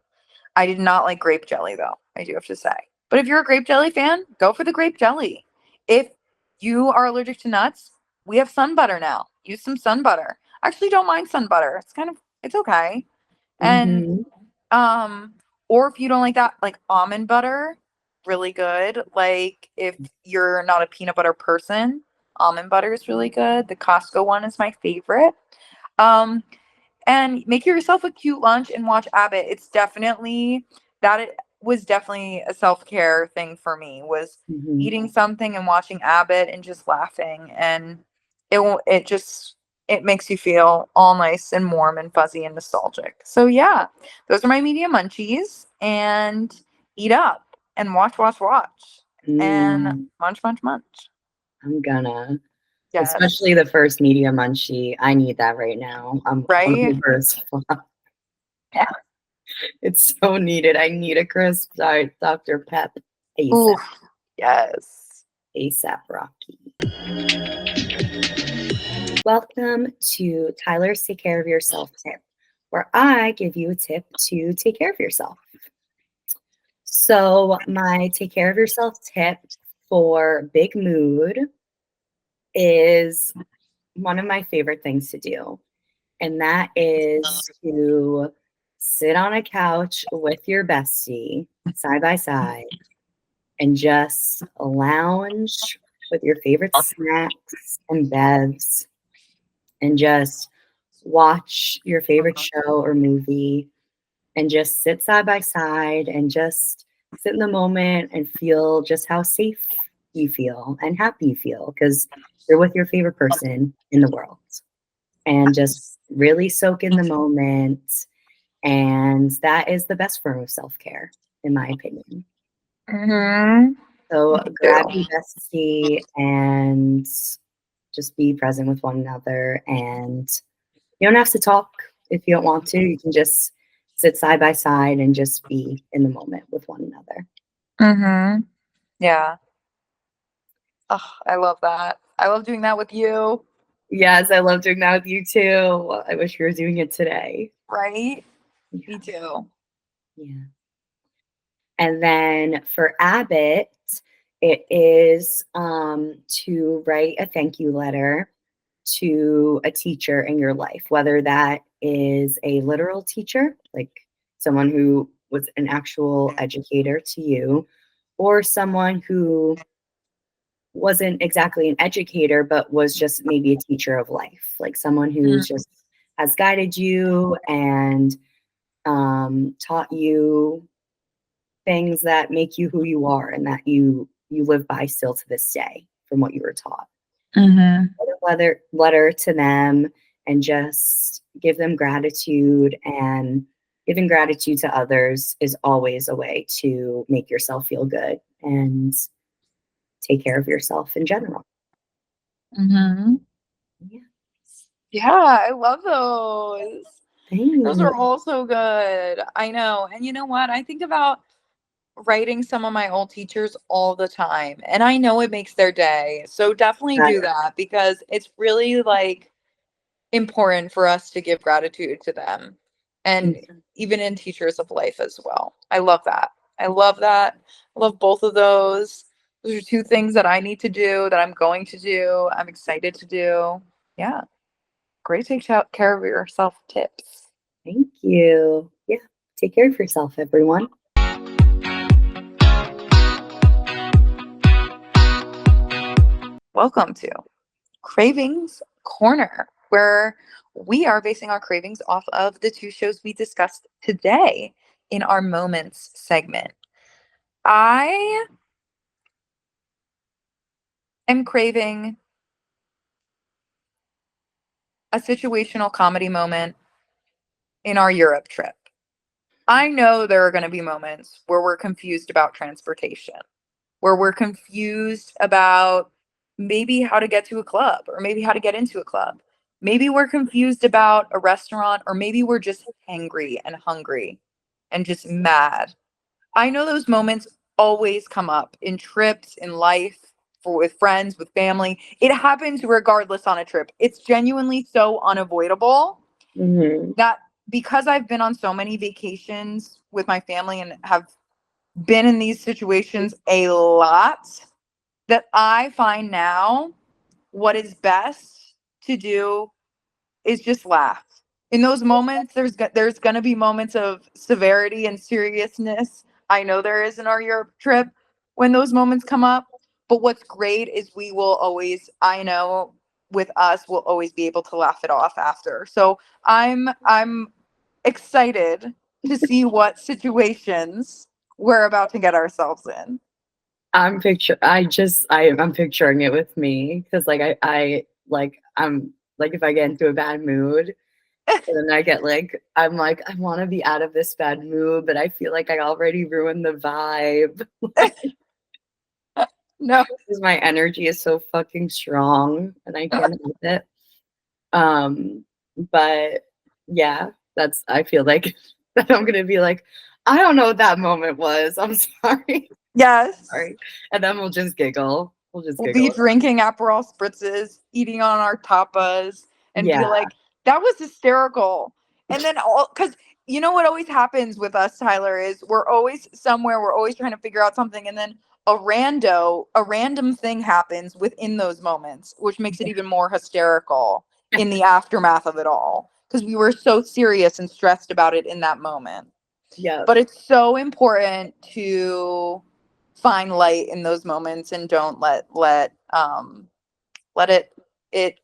I did not like grape jelly though, I do have to say. But if you're a grape jelly fan, go for the grape jelly. If you are allergic to nuts, we have sun butter now. Use some sun butter. I actually don't mind sun butter. It's okay. And Mhm. um or if you don't like that, like almond butter, really good. Like if you're not a peanut butter person, almond butter is really good. The Costco one is my favorite. Um and make yourself a cute lunch and watch Abbott. It was definitely a self-care thing for me, was Mhm. eating something and watching Abbott and just laughing, and it makes you feel all nice and warm and fuzzy and nostalgic. So yeah, those are my media munchies, and eat up and watch and Mm, munch. I'm gonna. Yes. Especially the first media munchie. I need that right now. I'm Right? hungry as fuck. Yeah. It's so needed. I need a crisp Diet Dr. Pep ASAP. Ooh, yes. ASAP Rocky. Welcome to Tyler's Take Care of Yourself tip, where I give you a tip to take care of yourself. So, my take care of yourself tip for big mood is one of my favorite things to do. And that is to sit on a couch with your bestie side by side and just lounge with your favorite snacks and bevs and just watch your favorite show or movie and just sit side by side and just sit in the moment and feel just how safe you feel and happy you feel because you're with your favorite person in the world and just really soak in the moment. And that is the best form of self care, in my opinion. Mm-hmm. So Me grab too. your bestie and just be present with one another. And you don't have to talk if you don't want to. You can just sit side by side and just be in the moment with one another. Mm-hmm. Yeah. Oh, I love that. I love doing that with you, Yes, I love doing that with you too. I wish we were doing it today. right? Me Yeah. too. Yeah. And then for Abbott, it is to write a thank you letter to a teacher in your life, whether that is a literal teacher, like someone who was an actual educator to you, or someone who wasn't exactly an educator, but was just maybe a teacher of life, like someone who's just has guided you and taught you things that make you who you are and that you live by still to this day from what you were taught. Mm-hmm. Write a letter to them and just give them gratitude, and giving gratitude to others is always a way to make yourself feel good and take care of yourself in general. Mm-hmm. Yeah. Yeah, I love those. Those are Thanks. all so good. I know. And you know what? I think about writing some of my old teachers all the time, and I know it makes their day. So definitely do that, because it's really like important for us to give gratitude to them, and even in teachers of life as well. I love that. I love that. I love both of those. Those are two things that I need to do, that I'm going to do. I'm excited to do. Yeah. Great take care of yourself tips. Thank you. Yeah. Take care of yourself, everyone. Welcome to Cravings Corner, where we are basing our cravings off of the two shows we discussed today in our Moments segment. I am craving a situational comedy moment in our Europe trip. I know there are going to be moments where we're confused about transportation, where we're confused about maybe how to get to a club or maybe how to get into a club. Maybe we're confused about a restaurant, or maybe we're just hangry and hungry and just mad. I know those moments always come up in trips, in life, with friends, with family. It happens regardless on a trip. It's genuinely so unavoidable that, because I've been on so many vacations with my family and have been in these situations a lot, that I find now what is best to do is just laugh. In those moments, there's going to be moments of severity and seriousness. I know there is in our Europe trip when those moments come up. But what's great is we will always, I know with us, we'll always be able to laugh it off after. So I'm excited to see what situations we're about to get ourselves in. I'm picturing it with me because I'm like if I get into a bad mood and then I get I'm like I want to be out of this bad mood, but I feel like I already ruined the vibe No. because my energy is so fucking strong and I can't help it. But yeah, I feel like that I'm gonna be like, I don't know what that moment was. I'm sorry. Yes. Sorry. And then we'll just giggle. We'll just We'll be giggle. drinking Aperol spritzes, eating on our tapas, and be Yeah. like, that was hysterical. And then because you know what always happens with us, Tyler, is we're always somewhere, we're always trying to figure out something, and then a random thing happens within those moments, which makes it even more hysterical in the aftermath of it all, because we were so serious and stressed about it in that moment. Yeah. But it's so important to find light in those moments and don't let it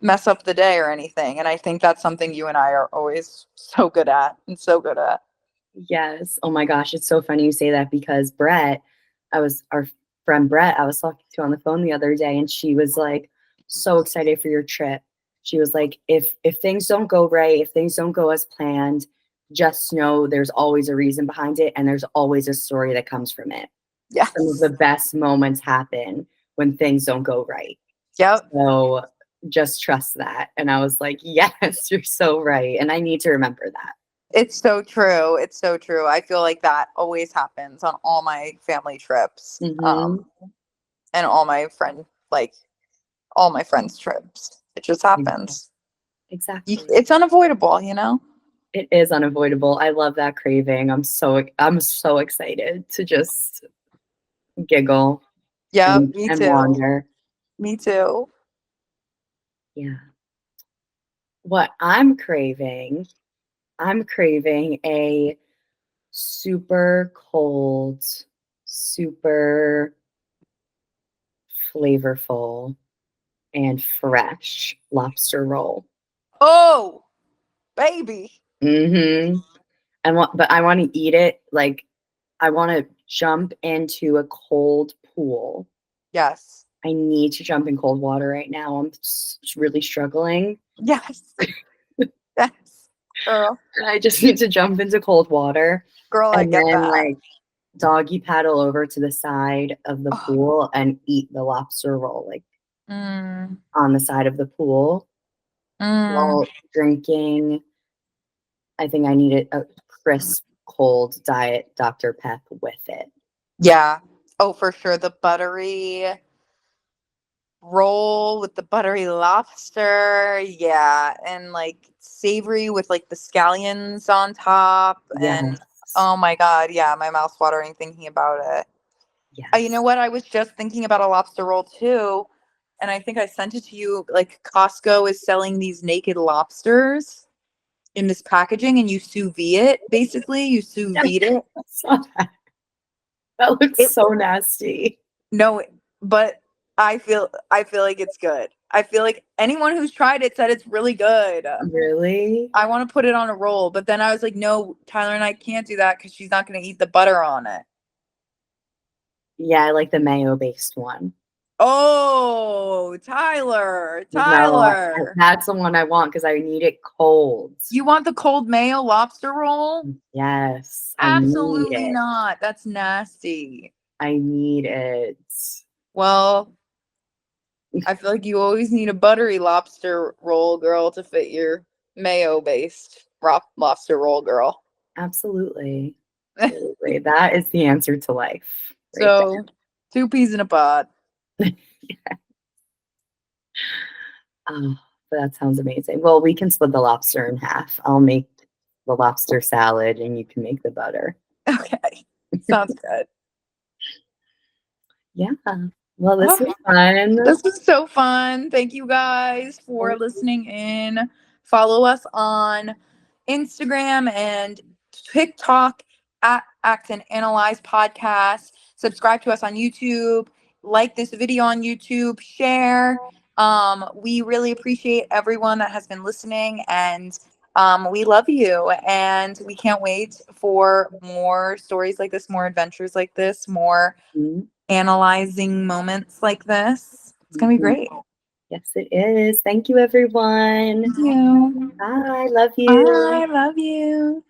mess up the day or anything. And I think that's something you and I are always so good at and so good at. Yes. Oh my gosh, it's so funny you say that because our friend Brett, I was talking to on the phone the other day, and she was like so excited for your trip. She was like, if things don't go right, if things don't go as planned, just know there's always a reason behind it, and there's always a story that comes from it. Yes. Some of the best moments happen when things don't go right. Yep. So just trust that. And I was like, yes, you're so right. And I need to remember that. It's so true. It's so true. I feel like that always happens on all my family trips, and all my friends' trips. It just happens. Exactly. It's unavoidable, you know? It is unavoidable. I love that craving. I'm so excited to just giggle Yeah, me and too. wander. Me too. Yeah. What I'm craving a super cold, super flavorful and fresh lobster roll. Oh, baby. Mm-hmm. But I want to eat it. Like, I want to jump into a cold pool. Yes. I need to jump in cold water right now. I'm really struggling. Yes. Yes. Girl. I just need to jump into cold water Girl, I and get then that. like doggy paddle over to the side of the Oh. pool and eat the lobster roll like Mm. on the side of the pool while drinking. I think I needed a crisp, cold diet Dr. Pep with it. Yeah. Oh, for sure. The buttery roll with the buttery lobster. Yeah. And like savory with like the scallions on top. And Yes. oh my God. Yeah. My mouth's watering thinking about it. You know Yes. what? I was just thinking about a lobster roll too. And I think I sent it to you. Like Costco is selling these naked lobsters in this packaging and you sous vide it. Basically, you sous vide it. I saw that. That looks It so nasty. No, but I feel like it's good. I feel like anyone who's tried it said it's really good. Really? I want to put it on a roll, but then I was like, no, Tyler and I can't do that because she's not going to eat the butter on it. Yeah, I like the mayo-based one. Oh, Tyler, No, Tyler. that's the one I want because I need it cold. You want the cold mayo lobster roll? Yes, I need Absolutely it. not. That's nasty. I need it. Well, I feel like you always need a buttery lobster roll, girl, to fit your mayo-based lobster roll, girl. Absolutely. Absolutely. That is the answer to life right So, 2 peas in a pod. there. Oh, that sounds amazing. Well, we can split the lobster in half. I'll make the lobster salad and you can make the butter. Okay. Sounds good. Yeah. Well, this was Oh, fun. this was so fun. Thank you guys for listening in. Follow us on Instagram and TikTok at Act and Analyze Podcast. Subscribe to us on YouTube. Like this video on YouTube. Share. We really appreciate everyone that has been listening, and we love you. And we can't wait for more stories like this, more adventures like this, more Mhm. analyzing moments like this. It's gonna be great. Yes, it is. Thank you, everyone. Thank you. Bye. Love you. I love you.